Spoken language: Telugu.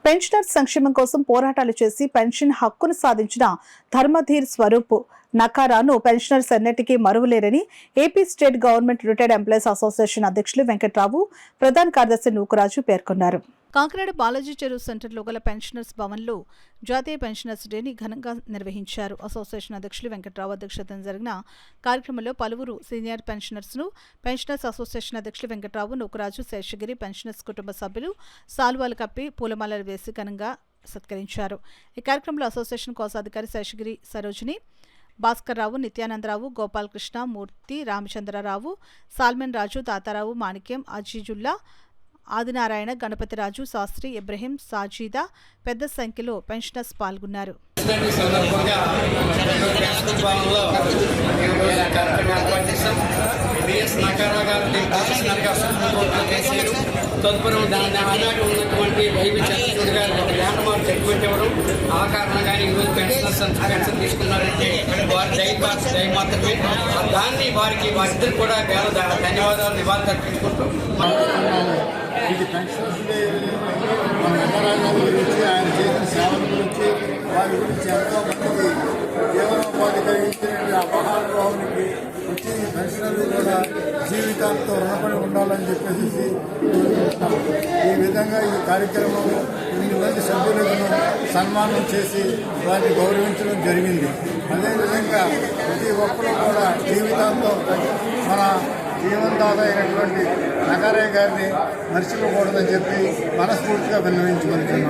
పెన్షనర్స్ సంక్షేమం కోసం పోరాటాలు చేసి పెన్షన్ హక్కును సాధించిన ధర్మధీర్ స్వరూప్ నకారాను పెన్షనర్స్ ఎన్నటికీ మరువలేరని AP state government retired employees association అధ్యక్షులు వెంకట్రావు, ప్రధాన కార్యదర్శి నూకరాజు పేర్కొన్నారు. కాకినాడ బాలాజీ చెరువు సెంటర్లో గల పెన్షనర్స్ భవన్లో జాతీయ పెన్షనర్స్ డేని ఘనంగా నిర్వహించారు. అసోసియేషన్ అధ్యక్షులు వెంకట్రావు అధ్యక్షతన జరిగిన కార్యక్రమంలో పలువురు సీనియర్ పెన్షనర్స్ అసోసియేషన్ అధ్యక్షులు వెంకట్రావు, నూకరాజు, శేషగిరి పెన్షనర్స్ కుటుంబ సభ్యులు సాల్వాలు కప్పి పూలమాలలు వేసి ఘనంగా సత్కరించారు. ఈ కార్యక్రమంలో అసోసియేషన్ కోశాధికారి శేషగిరి సరోజిని, భాస్కర్రావు, నిత్యానందరావు, గోపాలకృష్ణ, మూర్తి, రామచంద్రరావు, సాల్మెన్ రాజు, తాతారావు, మాణిక్యం, అజీజుల్లా, ఆదినారాయణ, గణపతిరాజు, శాస్త్రి, ఇబ్రహీం, సాజీదా పెద్ద సంఖ్యలో పెన్షనర్స్ పాల్గొన్నారు. తదుపరి దాని ఆనాడు ఉన్నటువంటి వైవి చంద్రచూడ్ గారు ఒక ల్యాండ్ మార్క్ సెగ్మెంట్ ఇవ్వడం, ఆ కారణంగానే ఈరోజు పెన్షనర్స్ పెన్షన్ తీసుకున్నారంటే వారి దయ మాత్రమే. దాన్ని వారిద్దరు కూడా ధన్యవాదాలు నివాళులు అర్పించుకుంటాం. ఇది పెన్షనర్స్ డే మన వెంకరాజు గురించి, ఆయన చేసిన సేవల గురించి, వారి గురించి ఎంతో మందికి జీవనోపాధి కలిగించినటువంటి అపహానుభావునికి వచ్చి పెన్షనర్లు కూడా జీవితాలతో రుణపడి ఉండాలని చెప్పేసి ఈ విధంగా ఈ కార్యక్రమంలో 8 మంది సభ్యులను సన్మానం చేసి వారిని గౌరవించడం జరిగింది. అదేవిధంగా ప్రతి ఒక్కరూ కూడా జీవితాంతో మన జీవనదాత అయినటువంటి నకారయ్య గారిని మర్చిపోకూడదని చెప్పి మనస్ఫూర్తిగా విన్నవించుకుంటున్నాం.